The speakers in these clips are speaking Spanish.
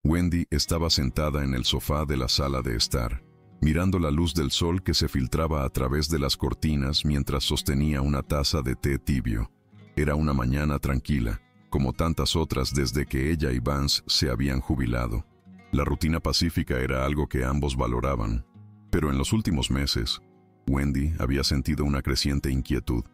Wendy estaba sentada en el sofá de la sala de estar, mirando la luz del sol que se filtraba a través de las cortinas mientras sostenía una taza de té tibio. Era una mañana tranquila, como tantas otras desde que ella y Vance se habían jubilado. La rutina pacífica era algo que ambos valoraban, pero en los últimos meses, Wendy había sentido una creciente inquietud.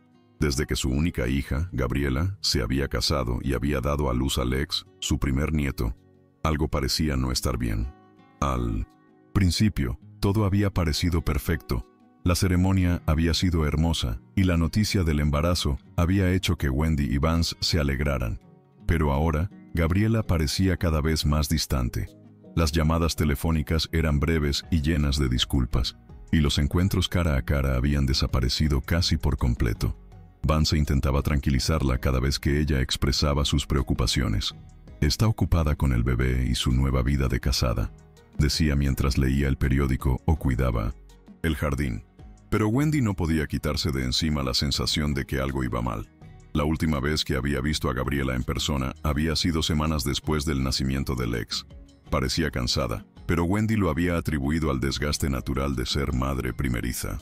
Desde que su única hija, Gabriela, se había casado y había dado a luz a Lex, su primer nieto, algo parecía no estar bien. Al principio, todo había parecido perfecto. La ceremonia había sido hermosa y la noticia del embarazo había hecho que Wendy y Vance se alegraran. Pero ahora, Gabriela parecía cada vez más distante. Las llamadas telefónicas eran breves y llenas de disculpas, y los encuentros cara a cara habían desaparecido casi por completo. Vance intentaba tranquilizarla cada vez que ella expresaba sus preocupaciones. «Está ocupada con el bebé y su nueva vida de casada», decía mientras leía el periódico o cuidaba el jardín. Pero Wendy no podía quitarse de encima la sensación de que algo iba mal. La última vez que había visto a Gabriela en persona había sido semanas después del nacimiento de Lex. Parecía cansada, pero Wendy lo había atribuido al desgaste natural de ser madre primeriza.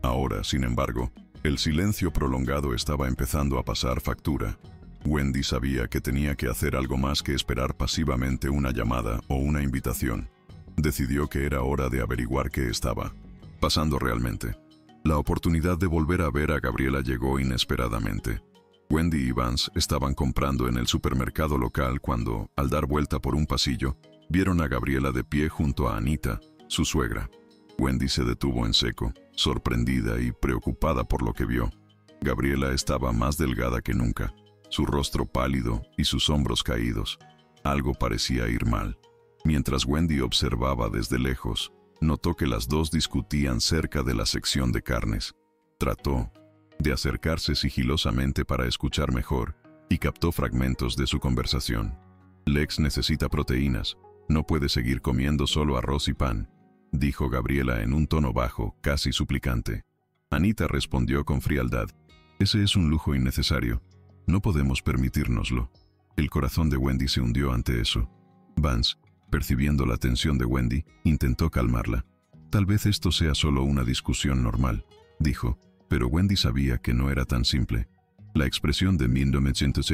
Ahora, sin embargo, el silencio prolongado estaba empezando a pasar factura. Wendy sabía que tenía que hacer algo más que esperar pasivamente una llamada o una invitación. Decidió que era hora de averiguar qué estaba pasando realmente. La oportunidad de volver a ver a Gabriela llegó inesperadamente. Wendy y Vance estaban comprando en el supermercado local cuando, al dar vuelta por un pasillo, vieron a Gabriela de pie junto a Anita, su suegra. Wendy se detuvo en seco, sorprendida y preocupada por lo que vio. Gabriela estaba más delgada que nunca, su rostro pálido y sus hombros caídos. Algo parecía ir mal. Mientras Wendy observaba desde lejos, notó que las dos discutían cerca de la sección de carnes. Trató de acercarse sigilosamente para escuchar mejor y captó fragmentos de su conversación. «Lex necesita proteínas. No puede seguir comiendo solo arroz y pan», dijo Gabriela en un tono bajo, casi suplicante. Anita respondió con frialdad. «Ese es un lujo innecesario. No podemos permitírnoslo». El corazón de Wendy se hundió ante eso. Vance, percibiendo la tensión de Wendy, intentó calmarla. «Tal vez esto sea solo una discusión normal», dijo, pero Wendy sabía que no era tan simple. La expresión de 1900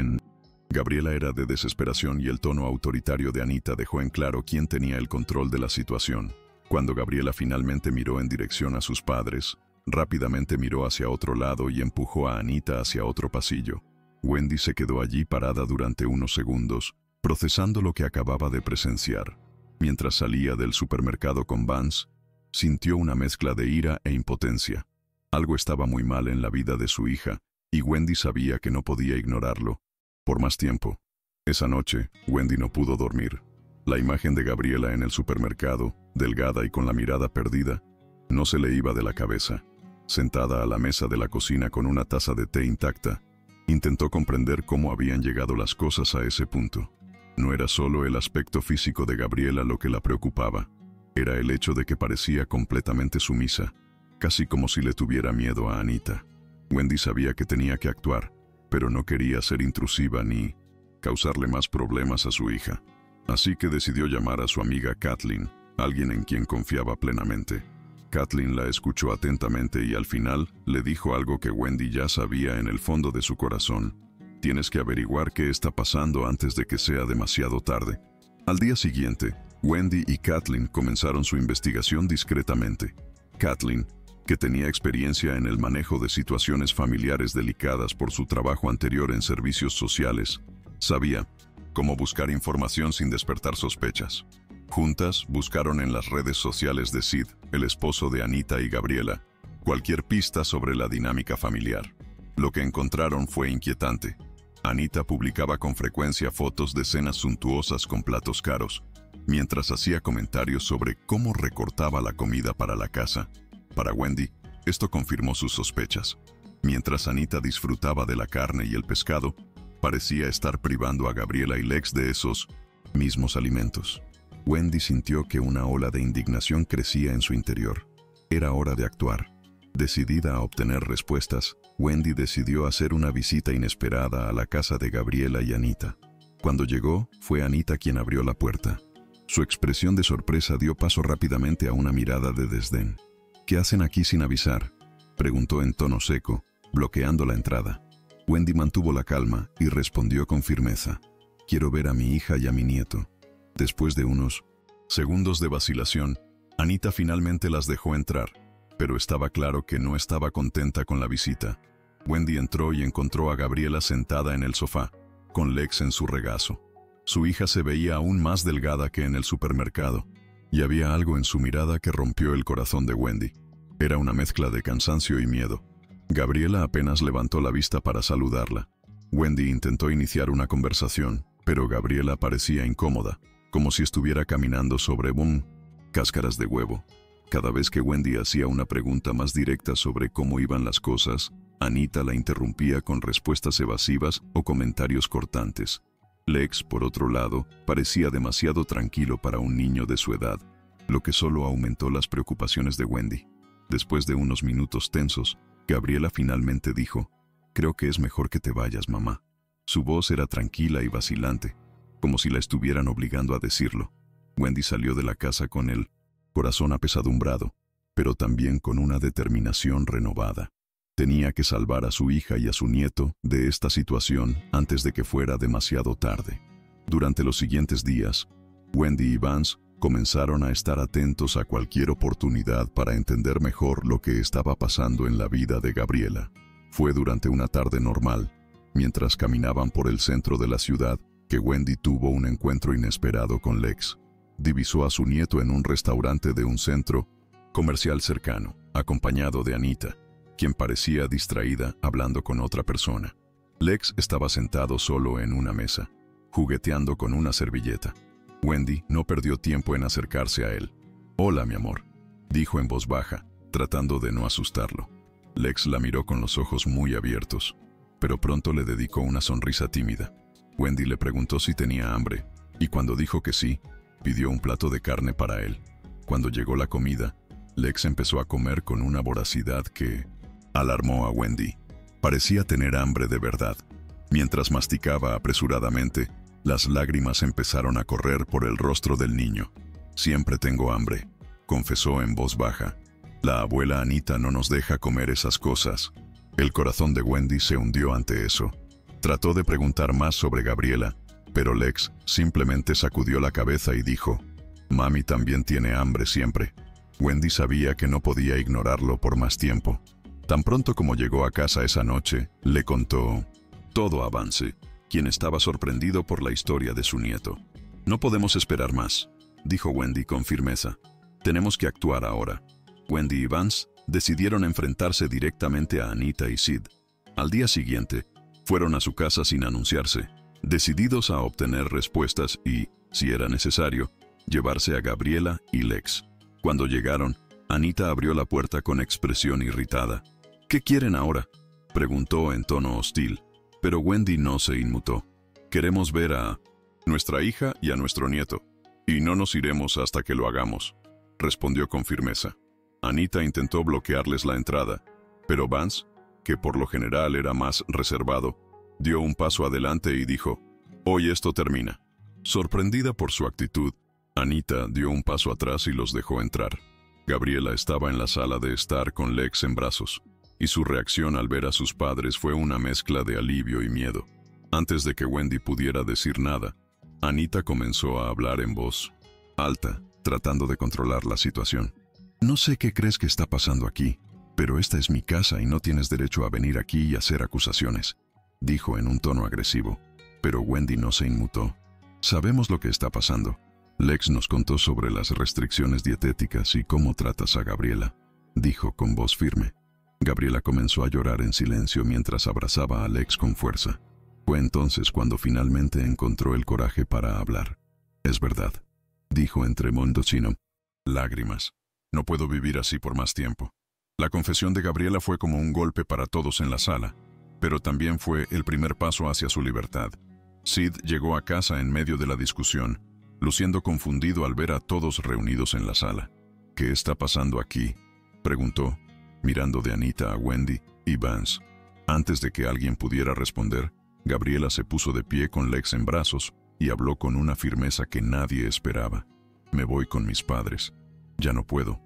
Gabriela era de desesperación y el tono autoritario de Anita dejó en claro quién tenía el control de la situación. Cuando Gabriela finalmente miró en dirección a sus padres, rápidamente miró hacia otro lado y empujó a Anita hacia otro pasillo. Wendy se quedó allí parada durante unos segundos, procesando lo que acababa de presenciar. Mientras salía del supermercado con Vance, sintió una mezcla de ira e impotencia. Algo estaba muy mal en la vida de su hija, y Wendy sabía que no podía ignorarlo por más tiempo. Esa noche, Wendy no pudo dormir. La imagen de Gabriela en el supermercado, delgada y con la mirada perdida, no se le iba de la cabeza. Sentada a la mesa de la cocina con una taza de té intacta, intentó comprender cómo habían llegado las cosas a ese punto. No era solo el aspecto físico de Gabriela lo que la preocupaba, era el hecho de que parecía completamente sumisa, casi como si le tuviera miedo a Anita. Wendy sabía que tenía que actuar, pero no quería ser intrusiva ni causarle más problemas a su hija. Así que decidió llamar a su amiga Kathleen, alguien en quien confiaba plenamente. Kathleen la escuchó atentamente y al final le dijo algo que Wendy ya sabía en el fondo de su corazón. «Tienes que averiguar qué está pasando antes de que sea demasiado tarde». Al día siguiente, Wendy y Kathleen comenzaron su investigación discretamente. Kathleen, que tenía experiencia en el manejo de situaciones familiares delicadas por su trabajo anterior en servicios sociales, sabía cómo buscar información sin despertar sospechas. Juntas buscaron en las redes sociales de Sid, el esposo de Anita y Gabriela, cualquier pista sobre la dinámica familiar. Lo que encontraron fue inquietante. Anita publicaba con frecuencia fotos de cenas suntuosas con platos caros, mientras hacía comentarios sobre cómo recortaba la comida para la casa. Para Wendy, esto confirmó sus sospechas. Mientras Anita disfrutaba de la carne y el pescado, parecía estar privando a Gabriela y Lex de esos mismos alimentos. Wendy sintió que una ola de indignación crecía en su interior. Era hora de actuar. Decidida a obtener respuestas, Wendy decidió hacer una visita inesperada a la casa de Gabriela y Anita. Cuando llegó, fue Anita quien abrió la puerta. Su expresión de sorpresa dio paso rápidamente a una mirada de desdén. ¿Qué hacen aquí sin avisar?, preguntó en tono seco, bloqueando la entrada. Wendy mantuvo la calma y respondió con firmeza. Quiero ver a mi hija y a mi nieto. Después de unos segundos de vacilación, Anita finalmente las dejó entrar, pero estaba claro que no estaba contenta con la visita. Wendy entró y encontró a Gabriela sentada en el sofá, con Lex en su regazo. Su hija se veía aún más delgada que en el supermercado, y había algo en su mirada que rompió el corazón de Wendy. Era una mezcla de cansancio y miedo. Gabriela apenas levantó la vista para saludarla. Wendy intentó iniciar una conversación, pero Gabriela parecía incómoda, como si estuviera caminando sobre cáscaras de huevo. Cada vez que Wendy hacía una pregunta más directa sobre cómo iban las cosas, Anita la interrumpía con respuestas evasivas o comentarios cortantes. Lex, por otro lado, parecía demasiado tranquilo para un niño de su edad, lo que solo aumentó las preocupaciones de Wendy. Después de unos minutos tensos, Gabriela finalmente dijo: «Creo que es mejor que te vayas, mamá». Su voz era tranquila y vacilante, como si la estuvieran obligando a decirlo. Wendy salió de la casa con el corazón apesadumbrado, pero también con una determinación renovada. Tenía que salvar a su hija y a su nieto de esta situación antes de que fuera demasiado tarde. Durante los siguientes días, Wendy y Vance comenzaron a estar atentos a cualquier oportunidad para entender mejor lo que estaba pasando en la vida de Gabriela. Fue durante una tarde normal, mientras caminaban por el centro de la ciudad, que Wendy tuvo un encuentro inesperado con Lex. Divisó a su nieto en un restaurante de un centro comercial cercano, acompañado de Anita, quien parecía distraída hablando con otra persona. Lex estaba sentado solo en una mesa, jugueteando con una servilleta. Wendy no perdió tiempo en acercarse a él. «Hola, mi amor», dijo en voz baja, tratando de no asustarlo. Lex la miró con los ojos muy abiertos, pero pronto le dedicó una sonrisa tímida. Wendy le preguntó si tenía hambre, y cuando dijo que sí, pidió un plato de carne para él. Cuando llegó la comida, Lex empezó a comer con una voracidad que alarmó a Wendy. Parecía tener hambre de verdad. Mientras masticaba apresuradamente, las lágrimas empezaron a correr por el rostro del niño. «Siempre tengo hambre», confesó en voz baja. «La abuela Anita no nos deja comer esas cosas». El corazón de Wendy se hundió ante eso. Trató de preguntar más sobre Gabriela, pero Lex simplemente sacudió la cabeza y dijo: «Mami también tiene hambre siempre». Wendy sabía que no podía ignorarlo por más tiempo. Tan pronto como llegó a casa esa noche, le contó todo a Vance, quien estaba sorprendido por la historia de su nieto. «No podemos esperar más», dijo Wendy con firmeza. «Tenemos que actuar ahora». Wendy y Vance decidieron enfrentarse directamente a Anita y Sid. Al día siguiente, fueron a su casa sin anunciarse, decididos a obtener respuestas y, si era necesario, llevarse a Gabriela y Lex. Cuando llegaron, Anita abrió la puerta con expresión irritada. «¿Qué quieren ahora?», preguntó en tono hostil, pero Wendy no se inmutó. «Queremos ver a nuestra hija y a nuestro nieto, y no nos iremos hasta que lo hagamos», respondió con firmeza. Anita intentó bloquearles la entrada, pero Vance, que por lo general era más reservado, dio un paso adelante y dijo: «Hoy esto termina». Sorprendida por su actitud, Anita dio un paso atrás y los dejó entrar. Gabriela estaba en la sala de estar con Lex en brazos, y su reacción al ver a sus padres fue una mezcla de alivio y miedo. Antes de que Wendy pudiera decir nada, Anita comenzó a hablar en voz alta, tratando de controlar la situación. «No sé qué crees que está pasando aquí, pero esta es mi casa y no tienes derecho a venir aquí y hacer acusaciones», dijo en un tono agresivo. Pero Wendy no se inmutó. «Sabemos lo que está pasando. Lex nos contó sobre las restricciones dietéticas y cómo tratas a Gabriela», dijo con voz firme. Gabriela comenzó a llorar en silencio mientras abrazaba a Lex con fuerza. Fue entonces cuando finalmente encontró el coraje para hablar. «Es verdad», dijo entre mondocino lágrimas. «No puedo vivir así por más tiempo». La confesión de Gabriela fue como un golpe para todos en la sala, pero también fue el primer paso hacia su libertad. Sid llegó a casa en medio de la discusión, luciendo confundido al ver a todos reunidos en la sala. «¿Qué está pasando aquí?», preguntó, mirando de Anita a Wendy y Vance. Antes de que alguien pudiera responder, Gabriela se puso de pie con Lex en brazos y habló con una firmeza que nadie esperaba. Me voy con mis padres. Ya no puedo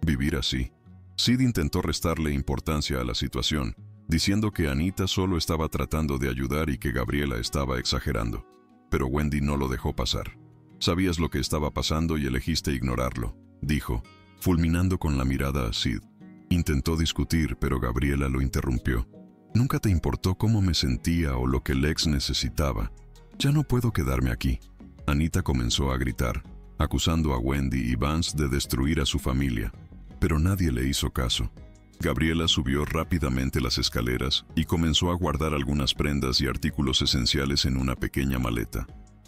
vivir así. Sid intentó restarle importancia a la situación, diciendo que Anita solo estaba tratando de ayudar y que Gabriela estaba exagerando. Pero Wendy no lo dejó pasar. Sabías lo que estaba pasando y elegiste ignorarlo, dijo, fulminando con la mirada a Sid. Intentó discutir, pero Gabriela lo interrumpió. Nunca te importó cómo me sentía o lo que Lex necesitaba. Ya no puedo quedarme aquí. Anita comenzó a gritar, acusando a Wendy y Vance de destruir a su familia, pero nadie le hizo caso. Gabriela subió rápidamente las escaleras y comenzó a guardar algunas prendas y artículos esenciales en una pequeña maleta.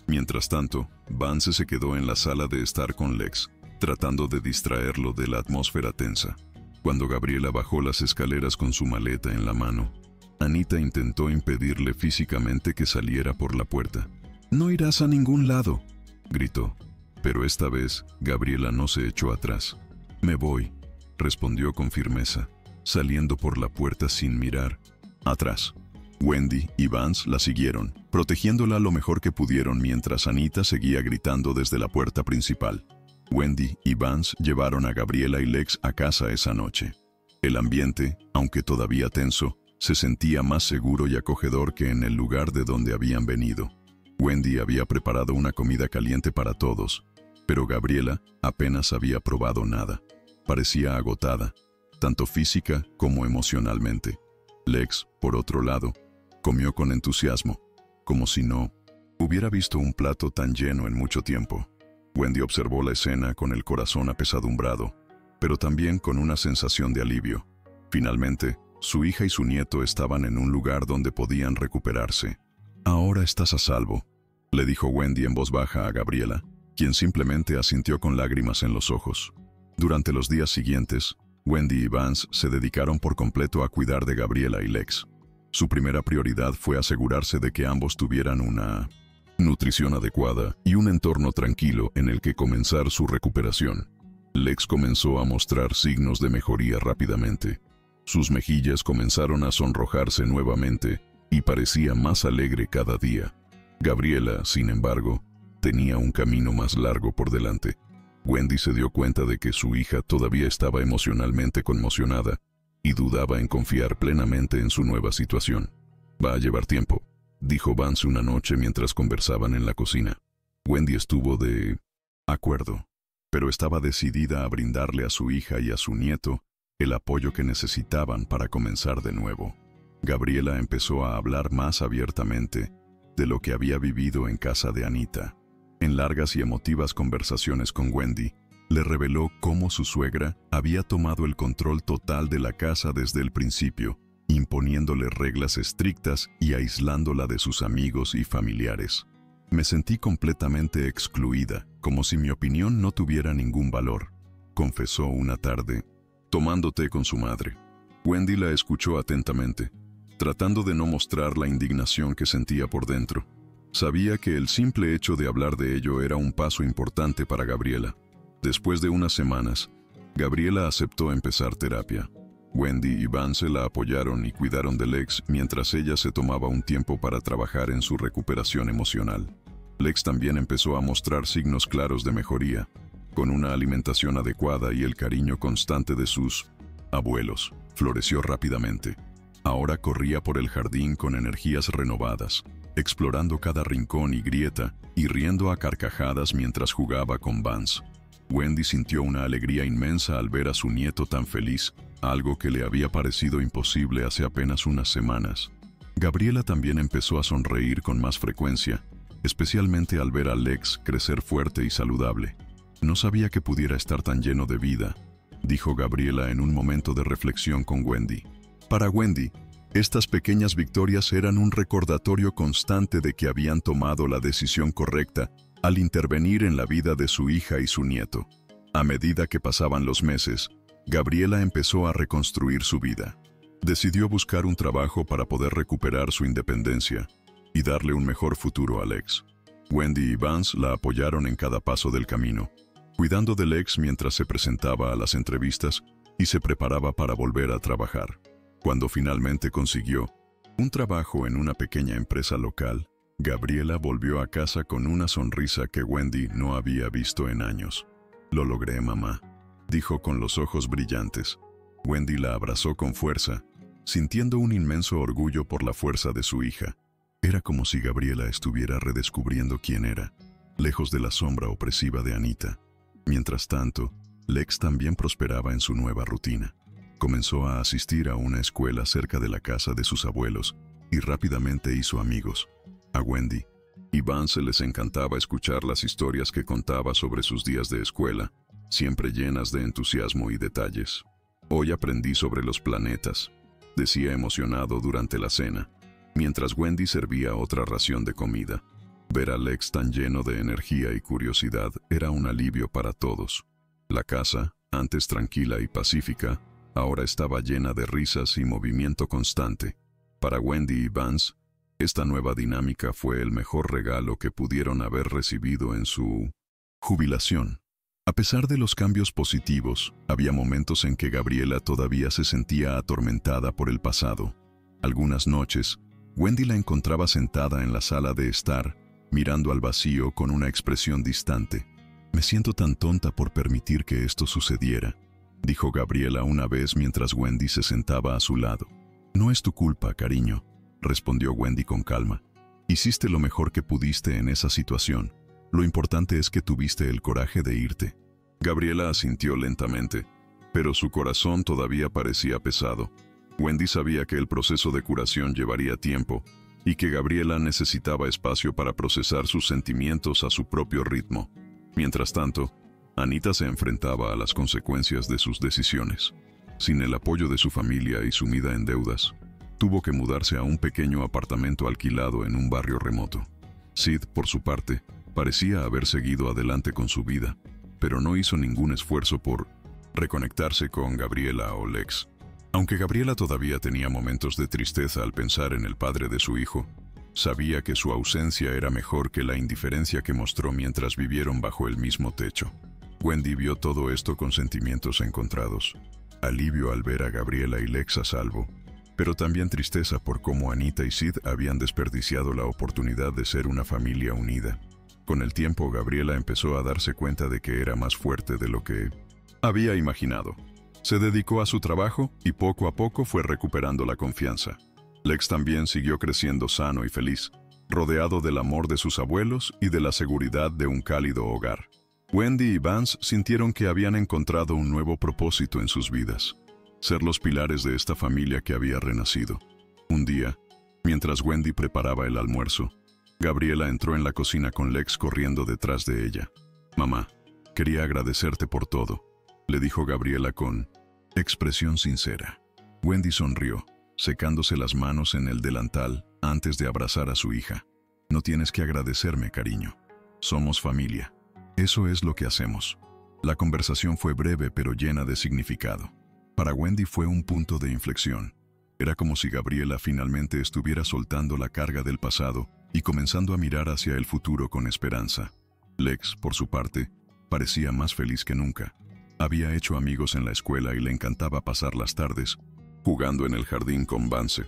Mientras tanto, Vance se quedó en la sala de estar con Lex, tratando de distraerlo de la atmósfera tensa. Cuando Gabriela bajó las escaleras con su maleta en la mano, Anita intentó impedirle físicamente que saliera por la puerta. «No irás a ningún lado», gritó. Pero esta vez, Gabriela no se echó atrás. «Me voy», respondió con firmeza, saliendo por la puerta sin mirar atrás. Wendy y Vance la siguieron, protegiéndola lo mejor que pudieron mientras Anita seguía gritando desde la puerta principal. Wendy y Vance llevaron a Gabriela y Lex a casa esa noche. El ambiente, aunque todavía tenso, se sentía más seguro y acogedor que en el lugar de donde habían venido. Wendy había preparado una comida caliente para todos, pero Gabriela apenas había probado nada. Parecía agotada, tanto física como emocionalmente. Lex, por otro lado, comió con entusiasmo, como si no hubiera visto un plato tan lleno en mucho tiempo. Wendy observó la escena con el corazón apesadumbrado, pero también con una sensación de alivio. Finalmente, su hija y su nieto estaban en un lugar donde podían recuperarse. «Ahora estás a salvo», le dijo Wendy en voz baja a Gabriela, quien simplemente asintió con lágrimas en los ojos. Durante los días siguientes, Wendy y Vance se dedicaron por completo a cuidar de Gabriela y Lex. Su primera prioridad fue asegurarse de que ambos tuvieran una nutrición adecuada y un entorno tranquilo en el que comenzar su recuperación. Lex comenzó a mostrar signos de mejoría rápidamente. Sus mejillas comenzaron a sonrojarse nuevamente y parecía más alegre cada día. Gabriela, sin embargo, tenía un camino más largo por delante. Wendy se dio cuenta de que su hija todavía estaba emocionalmente conmocionada y dudaba en confiar plenamente en su nueva situación. «Va a llevar tiempo», dijo Vance una noche mientras conversaban en la cocina. Wendy estuvo de acuerdo, pero estaba decidida a brindarle a su hija y a su nieto el apoyo que necesitaban para comenzar de nuevo. Gabriela empezó a hablar más abiertamente de lo que había vivido en casa de Anita. En largas y emotivas conversaciones con Wendy, le reveló cómo su suegra había tomado el control total de la casa desde el principio, imponiéndole reglas estrictas y aislándola de sus amigos y familiares. «Me sentí completamente excluida, como si mi opinión no tuviera ningún valor», confesó una tarde, tomando té con su madre. Wendy la escuchó atentamente, tratando de no mostrar la indignación que sentía por dentro. Sabía que el simple hecho de hablar de ello era un paso importante para Gabriela. Después de unas semanas, Gabriela aceptó empezar terapia. Wendy y Vance la apoyaron y cuidaron de Lex mientras ella se tomaba un tiempo para trabajar en su recuperación emocional. Lex también empezó a mostrar signos claros de mejoría, con una alimentación adecuada y el cariño constante de sus abuelos. Floreció rápidamente. Ahora corría por el jardín con energías renovadas, explorando cada rincón y grieta y riendo a carcajadas mientras jugaba con Vance. Wendy sintió una alegría inmensa al ver a su nieto tan feliz, algo que le había parecido imposible hace apenas unas semanas. Gabriela también empezó a sonreír con más frecuencia, especialmente al ver a Lex crecer fuerte y saludable. «No sabía que pudiera estar tan lleno de vida», dijo Gabriela en un momento de reflexión con Wendy. Para Wendy, estas pequeñas victorias eran un recordatorio constante de que habían tomado la decisión correcta al intervenir en la vida de su hija y su nieto. A medida que pasaban los meses, Gabriela empezó a reconstruir su vida. Decidió buscar un trabajo para poder recuperar su independencia y darle un mejor futuro a Lex. Wendy y Vance la apoyaron en cada paso del camino, cuidando de Lex mientras se presentaba a las entrevistas y se preparaba para volver a trabajar. Cuando finalmente consiguió un trabajo en una pequeña empresa local, Gabriela volvió a casa con una sonrisa que Wendy no había visto en años. «Lo logré, mamá», dijo con los ojos brillantes. Wendy la abrazó con fuerza, sintiendo un inmenso orgullo por la fuerza de su hija. Era como si Gabriela estuviera redescubriendo quién era, lejos de la sombra opresiva de Anita. Mientras tanto, Lex también prosperaba en su nueva rutina. Comenzó a asistir a una escuela cerca de la casa de sus abuelos y rápidamente hizo amigos. A Wendy y Vance les encantaba escuchar las historias que contaba sobre sus días de escuela, siempre llenas de entusiasmo y detalles. «Hoy aprendí sobre los planetas», decía emocionado durante la cena, mientras Wendy servía otra ración de comida. Ver a Lex tan lleno de energía y curiosidad era un alivio para todos. La casa, antes tranquila y pacífica, ahora estaba llena de risas y movimiento constante. Para Wendy y Vance, esta nueva dinámica fue el mejor regalo que pudieron haber recibido en su jubilación. A pesar de los cambios positivos, había momentos en que Gabriela todavía se sentía atormentada por el pasado. Algunas noches, Wendy la encontraba sentada en la sala de estar, mirando al vacío con una expresión distante. «Me siento tan tonta por permitir que esto sucediera», dijo Gabriela una vez mientras Wendy se sentaba a su lado. «No es tu culpa, cariño», respondió Wendy con calma. «Hiciste lo mejor que pudiste en esa situación. Lo importante es que tuviste el coraje de irte». Gabriela asintió lentamente, pero su corazón todavía parecía pesado. Wendy sabía que el proceso de curación llevaría tiempo y que Gabriela necesitaba espacio para procesar sus sentimientos a su propio ritmo. Mientras tanto, Anita se enfrentaba a las consecuencias de sus decisiones. Sin el apoyo de su familia y sumida en deudas, tuvo que mudarse a un pequeño apartamento alquilado en un barrio remoto. Sid, por su parte, parecía haber seguido adelante con su vida, pero no hizo ningún esfuerzo por reconectarse con Gabriela o Lex. Aunque Gabriela todavía tenía momentos de tristeza al pensar en el padre de su hijo, sabía que su ausencia era mejor que la indiferencia que mostró mientras vivieron bajo el mismo techo. Wendy vio todo esto con sentimientos encontrados. Alivio al ver a Gabriela y Lex a salvo, pero también tristeza por cómo Anita y Sid habían desperdiciado la oportunidad de ser una familia unida. Con el tiempo, Gabriela empezó a darse cuenta de que era más fuerte de lo que había imaginado. Se dedicó a su trabajo y poco a poco fue recuperando la confianza. Lex también siguió creciendo sano y feliz, rodeado del amor de sus abuelos y de la seguridad de un cálido hogar. Wendy y Vance sintieron que habían encontrado un nuevo propósito en sus vidas: ser los pilares de esta familia que había renacido. Un día, mientras Wendy preparaba el almuerzo, Gabriela entró en la cocina con Lex corriendo detrás de ella. «Mamá, quería agradecerte por todo», le dijo Gabriela con expresión sincera. Wendy sonrió, secándose las manos en el delantal antes de abrazar a su hija. «No tienes que agradecerme, cariño. Somos familia. Eso es lo que hacemos». La conversación fue breve pero llena de significado. Para Wendy fue un punto de inflexión. Era como si Gabriela finalmente estuviera soltando la carga del pasado y comenzando a mirar hacia el futuro con esperanza. Lex, por su parte, parecía más feliz que nunca. Había hecho amigos en la escuela y le encantaba pasar las tardes jugando en el jardín con Vance.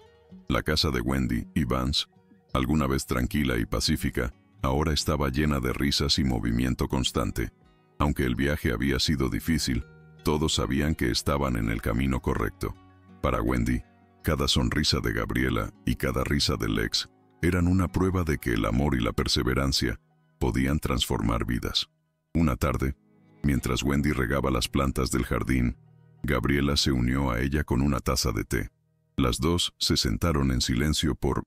La casa de Wendy y Vance, alguna vez tranquila y pacífica, ahora estaba llena de risas y movimiento constante. Aunque el viaje había sido difícil, todos sabían que estaban en el camino correcto. Para Wendy, cada sonrisa de Gabriela y cada risa de Lex eran una prueba de que el amor y la perseverancia podían transformar vidas. Una tarde, mientras Wendy regaba las plantas del jardín, Gabriela se unió a ella con una taza de té. Las dos se sentaron en silencio por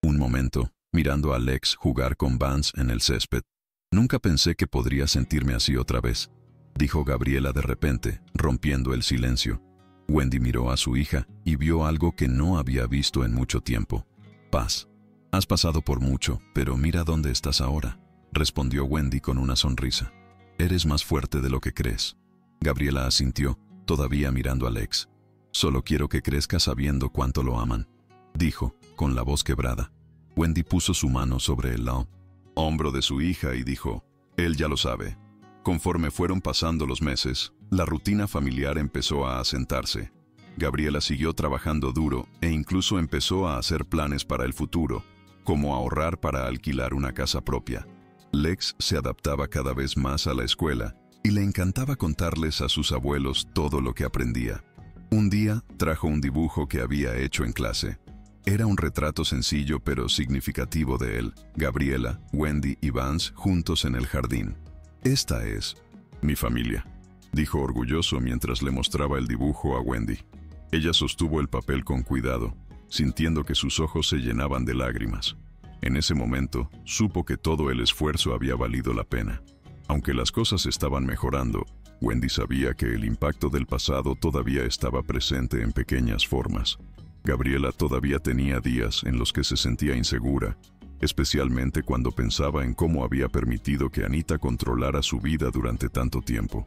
un momento, mirando a Lex jugar con Vance en el césped. «Nunca pensé que podría sentirme así otra vez», dijo Gabriela de repente, rompiendo el silencio. Wendy miró a su hija y vio algo que no había visto en mucho tiempo: paz. «Has pasado por mucho, pero mira dónde estás ahora», respondió Wendy con una sonrisa. «Eres más fuerte de lo que crees». Gabriela asintió, todavía mirando a Lex. «Solo quiero que crezca sabiendo cuánto lo aman», dijo, con la voz quebrada. Wendy puso su mano sobre el hombro de su hija y dijo: «Él ya lo sabe». Conforme fueron pasando los meses, la rutina familiar empezó a asentarse. Gabriela siguió trabajando duro e incluso empezó a hacer planes para el futuro. como ahorrar para alquilar una casa propia. Lex se adaptaba cada vez más a la escuela y le encantaba contarles a sus abuelos todo lo que aprendía. Un día trajo un dibujo que había hecho en clase. Era un retrato sencillo pero significativo de él, Gabriela, Wendy y Vance juntos en el jardín. «Esta es mi familia», dijo orgulloso mientras le mostraba el dibujo a Wendy. Ella sostuvo el papel con cuidado, sintiendo que sus ojos se llenaban de lágrimas. En ese momento, supo que todo el esfuerzo había valido la pena. Aunque las cosas estaban mejorando, Wendy sabía que el impacto del pasado todavía estaba presente en pequeñas formas. Gabriela todavía tenía días en los que se sentía insegura, especialmente cuando pensaba en cómo había permitido que Anita controlara su vida durante tanto tiempo.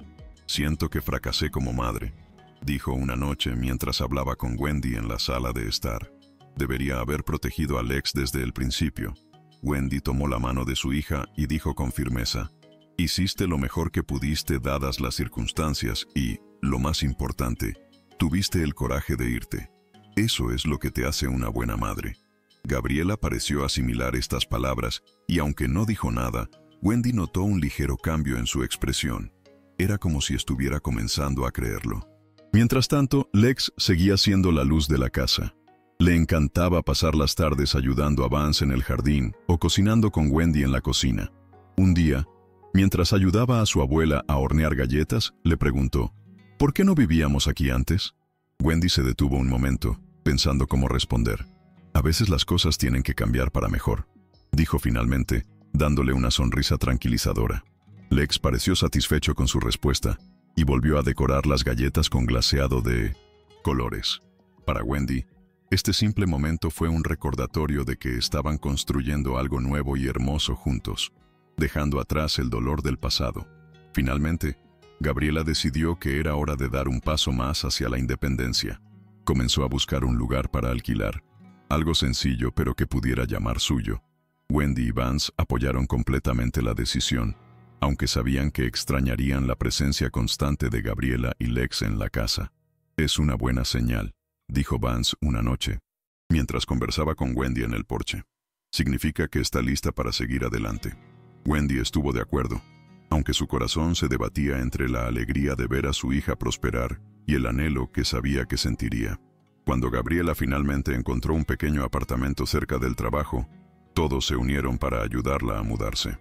«Siento que fracasé como madre», dijo una noche mientras hablaba con Wendy en la sala de estar. «Debería haber protegido a Lex desde el principio». Wendy tomó la mano de su hija y dijo con firmeza: «Hiciste lo mejor que pudiste dadas las circunstancias y, lo más importante, tuviste el coraje de irte. Eso es lo que te hace una buena madre». Gabriela pareció asimilar estas palabras y aunque no dijo nada, Wendy notó un ligero cambio en su expresión. Era como si estuviera comenzando a creerlo. Mientras tanto, Lex seguía siendo la luz de la casa. Le encantaba pasar las tardes ayudando a Vance en el jardín o cocinando con Wendy en la cocina. Un día, mientras ayudaba a su abuela a hornear galletas, le preguntó: «¿Por qué no vivíamos aquí antes?». Wendy se detuvo un momento, pensando cómo responder. «A veces las cosas tienen que cambiar para mejor», dijo finalmente, dándole una sonrisa tranquilizadora. Lex pareció satisfecho con su respuesta y volvió a decorar las galletas con glaseado de colores. Para Wendy, este simple momento fue un recordatorio de que estaban construyendo algo nuevo y hermoso juntos, dejando atrás el dolor del pasado. Finalmente, Gabriela decidió que era hora de dar un paso más hacia la independencia. Comenzó a buscar un lugar para alquilar, algo sencillo pero que pudiera llamar suyo. Wendy y Vance apoyaron completamente la decisión, aunque sabían que extrañarían la presencia constante de Gabriela y Lex en la casa. «Es una buena señal», dijo Vance una noche, mientras conversaba con Wendy en el porche. «Significa que está lista para seguir adelante». Wendy estuvo de acuerdo, aunque su corazón se debatía entre la alegría de ver a su hija prosperar y el anhelo que sabía que sentiría. Cuando Gabriela finalmente encontró un pequeño apartamento cerca del trabajo, todos se unieron para ayudarla a mudarse.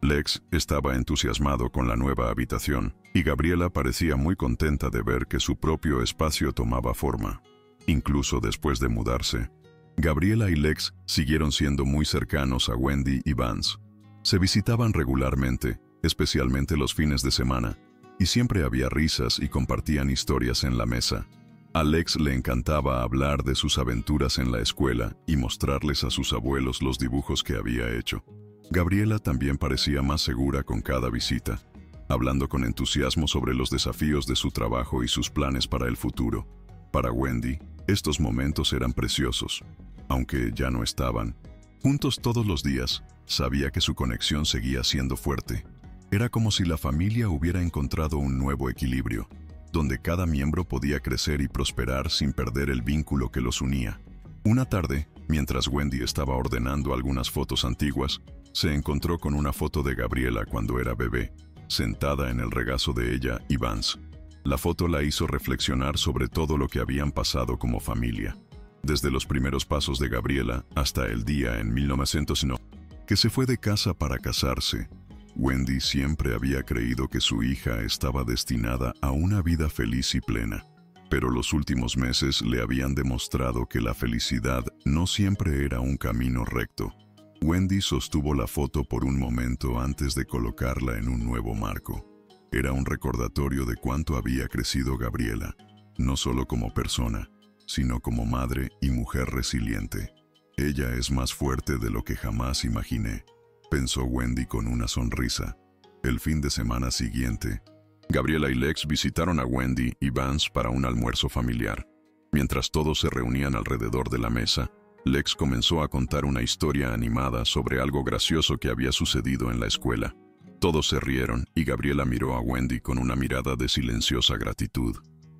Lex estaba entusiasmado con la nueva habitación y Gabriela parecía muy contenta de ver que su propio espacio tomaba forma. Incluso después de mudarse, Gabriela y Lex siguieron siendo muy cercanos a Wendy y Vance. Se visitaban regularmente, especialmente los fines de semana, y siempre había risas y compartían historias en la mesa. A Lex le encantaba hablar de sus aventuras en la escuela y mostrarles a sus abuelos los dibujos que había hecho. Gabriela también parecía más segura con cada visita, hablando con entusiasmo sobre los desafíos de su trabajo y sus planes para el futuro. Para Wendy, estos momentos eran preciosos, aunque ya no estaban juntos todos los días. Sabía que su conexión seguía siendo fuerte. Era como si la familia hubiera encontrado un nuevo equilibrio, donde cada miembro podía crecer y prosperar sin perder el vínculo que los unía. Una tarde, mientras Wendy estaba ordenando algunas fotos antiguas, se encontró con una foto de Gabriela cuando era bebé, sentada en el regazo de ella y Vance. La foto la hizo reflexionar sobre todo lo que habían pasado como familia. Desde los primeros pasos de Gabriela hasta el día en 1909, que se fue de casa para casarse. Wendy siempre había creído que su hija estaba destinada a una vida feliz y plena, pero los últimos meses le habían demostrado que la felicidad no siempre era un camino recto. Wendy sostuvo la foto por un momento antes de colocarla en un nuevo marco. Era un recordatorio de cuánto había crecido Gabriela, no solo como persona, sino como madre y mujer resiliente. «Ella es más fuerte de lo que jamás imaginé», pensó Wendy con una sonrisa. El fin de semana siguiente, Gabriela y Lex visitaron a Wendy y Vance para un almuerzo familiar. Mientras todos se reunían alrededor de la mesa, Lex comenzó a contar una historia animada sobre algo gracioso que había sucedido en la escuela. Todos se rieron y Gabriela miró a Wendy con una mirada de silenciosa gratitud.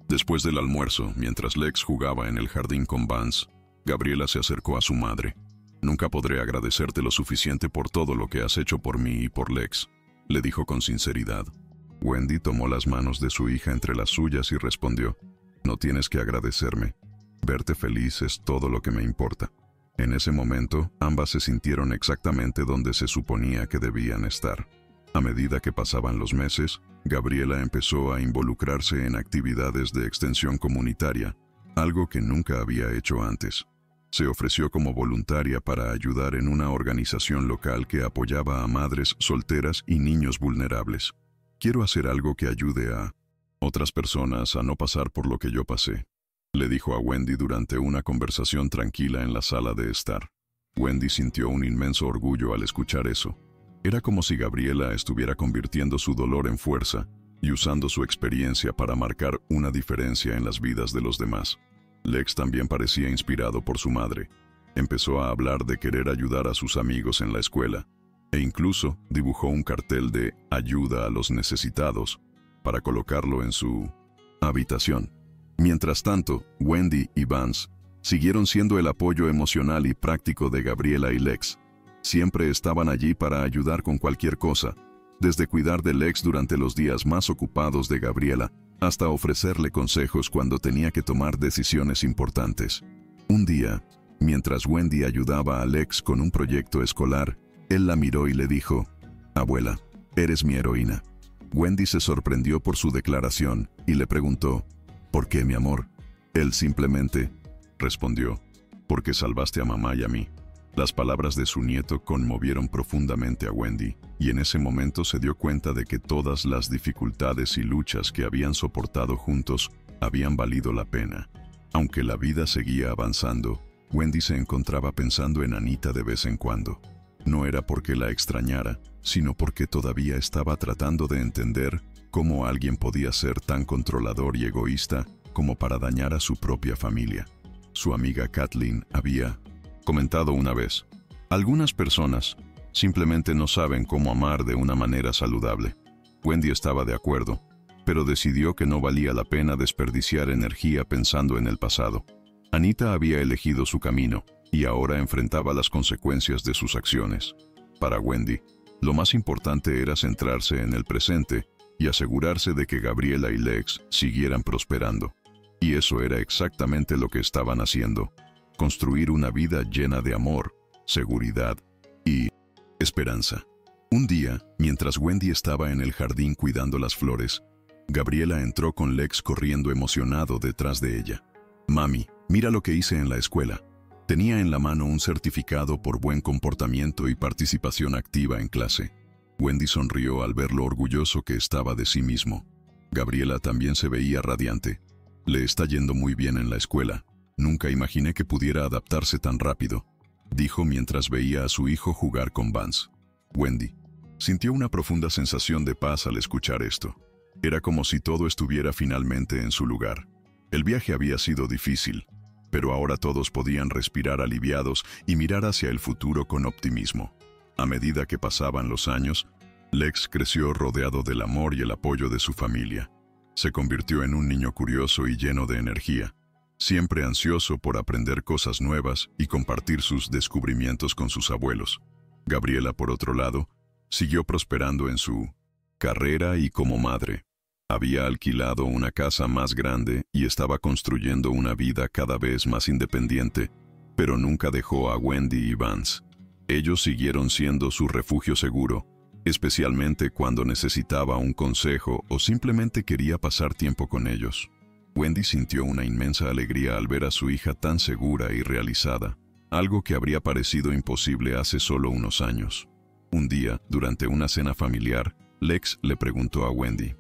Después del almuerzo, mientras Lex jugaba en el jardín con Vance, Gabriela se acercó a su madre. Nunca podré agradecerte lo suficiente por todo lo que has hecho por mí y por Lex, le dijo con sinceridad. Wendy tomó las manos de su hija entre las suyas y respondió, no tienes que agradecerme. Verte feliz es todo lo que me importa. En ese momento, ambas se sintieron exactamente donde se suponía que debían estar. A medida que pasaban los meses, Gabriela empezó a involucrarse en actividades de extensión comunitaria, algo que nunca había hecho antes. Se ofreció como voluntaria para ayudar en una organización local que apoyaba a madres solteras y niños vulnerables. Quiero hacer algo que ayude a otras personas a no pasar por lo que yo pasé, le dijo a Wendy durante una conversación tranquila en la sala de estar. Wendy sintió un inmenso orgullo al escuchar eso. Era como si Gabriela estuviera convirtiendo su dolor en fuerza y usando su experiencia para marcar una diferencia en las vidas de los demás. Lex también parecía inspirado por su madre. Empezó a hablar de querer ayudar a sus amigos en la escuela, e incluso dibujó un cartel de ayuda a los necesitados para colocarlo en su habitación. Mientras tanto, Wendy y Vance siguieron siendo el apoyo emocional y práctico de Gabriela y Lex. Siempre estaban allí para ayudar con cualquier cosa, desde cuidar de Lex durante los días más ocupados de Gabriela, hasta ofrecerle consejos cuando tenía que tomar decisiones importantes. Un día, mientras Wendy ayudaba a Lex con un proyecto escolar, él la miró y le dijo, «Abuela, eres mi heroína». Wendy se sorprendió por su declaración y le preguntó, «¿Por qué, mi amor?». Él simplemente respondió, «Porque salvaste a mamá y a mí». Las palabras de su nieto conmovieron profundamente a Wendy, y en ese momento se dio cuenta de que todas las dificultades y luchas que habían soportado juntos habían valido la pena. Aunque la vida seguía avanzando, Wendy se encontraba pensando en Anita de vez en cuando. No era porque la extrañara, sino porque todavía estaba tratando de entender cómo alguien podía ser tan controlador y egoísta como para dañar a su propia familia. Su amiga Kathleen había comentado una vez, algunas personas simplemente no saben cómo amar de una manera saludable. Wendy estaba de acuerdo, pero decidió que no valía la pena desperdiciar energía pensando en el pasado. Anita había elegido su camino y ahora enfrentaba las consecuencias de sus acciones. Para Wendy, lo más importante era centrarse en el presente y asegurarse de que Gabriela y Lex siguieran prosperando. Y eso era exactamente lo que estaban haciendo. Construir una vida llena de amor, seguridad y esperanza. Un día, mientras Wendy estaba en el jardín cuidando las flores, Gabriela entró con Lex corriendo emocionado detrás de ella. «Mami, mira lo que hice en la escuela». Tenía en la mano un certificado por buen comportamiento y participación activa en clase. Wendy sonrió al ver lo orgulloso que estaba de sí mismo. Gabriela también se veía radiante. «Le está yendo muy bien en la escuela. Nunca imaginé que pudiera adaptarse tan rápido», dijo mientras veía a su hijo jugar con Vance. Wendy sintió una profunda sensación de paz al escuchar esto. Era como si todo estuviera finalmente en su lugar. El viaje había sido difícil, pero ahora todos podían respirar aliviados y mirar hacia el futuro con optimismo. A medida que pasaban los años, Lex creció rodeado del amor y el apoyo de su familia. Se convirtió en un niño curioso y lleno de energía, siempre ansioso por aprender cosas nuevas y compartir sus descubrimientos con sus abuelos. Gabriela, por otro lado, siguió prosperando en su carrera y como madre. Había alquilado una casa más grande y estaba construyendo una vida cada vez más independiente, pero nunca dejó a Wendy y Vance. Ellos siguieron siendo su refugio seguro, especialmente cuando necesitaba un consejo o simplemente quería pasar tiempo con ellos. Wendy sintió una inmensa alegría al ver a su hija tan segura y realizada, algo que habría parecido imposible hace solo unos años. Un día, durante una cena familiar, Lex le preguntó a Wendy,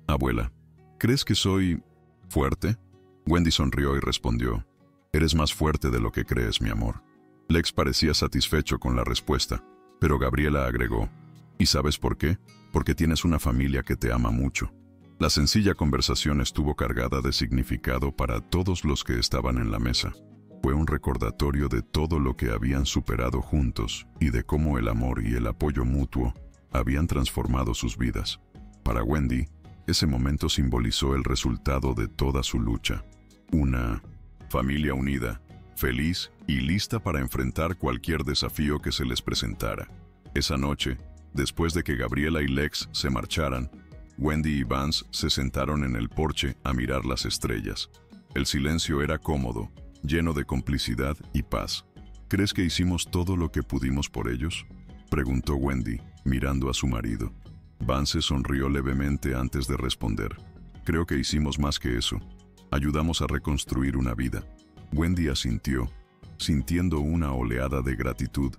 «Abuela, ¿crees que soy fuerte?». Wendy sonrió y respondió, «Eres más fuerte de lo que crees, mi amor». Lex parecía satisfecho con la respuesta, pero Gabriela agregó, «¿Y sabes por qué? Porque tienes una familia que te ama mucho». La sencilla conversación estuvo cargada de significado para todos los que estaban en la mesa. Fue un recordatorio de todo lo que habían superado juntos y de cómo el amor y el apoyo mutuo habían transformado sus vidas. Para Wendy, ese momento simbolizó el resultado de toda su lucha. Una familia unida, feliz y lista para enfrentar cualquier desafío que se les presentara. Esa noche, después de que Gabriela y Lex se marcharan, Wendy y Vance se sentaron en el porche a mirar las estrellas. El silencio era cómodo, lleno de complicidad y paz. ¿Crees que hicimos todo lo que pudimos por ellos?, preguntó Wendy, mirando a su marido. Vance sonrió levemente antes de responder. Creo que hicimos más que eso. Ayudamos a reconstruir una vida. Wendy asintió, sintiendo una oleada de gratitud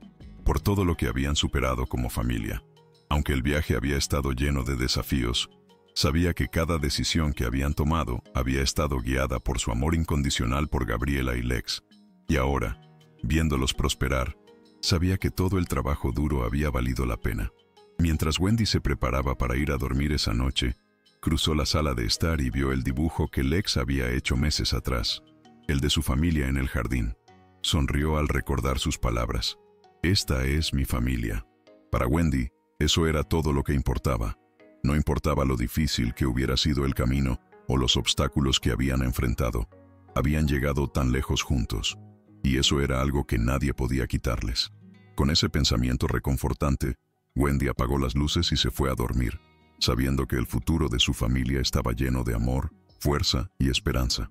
por todo lo que habían superado como familia. Aunque el viaje había estado lleno de desafíos, sabía que cada decisión que habían tomado había estado guiada por su amor incondicional por Gabriela y Lex. Y ahora, viéndolos prosperar, sabía que todo el trabajo duro había valido la pena. Mientras Wendy se preparaba para ir a dormir esa noche, cruzó la sala de estar y vio el dibujo que Lex había hecho meses atrás, el de su familia en el jardín. Sonrió al recordar sus palabras. Esta es mi familia. Para Wendy, eso era todo lo que importaba. No importaba lo difícil que hubiera sido el camino o los obstáculos que habían enfrentado. Habían llegado tan lejos juntos, y eso era algo que nadie podía quitarles. Con ese pensamiento reconfortante, Wendy apagó las luces y se fue a dormir, sabiendo que el futuro de su familia estaba lleno de amor, fuerza y esperanza.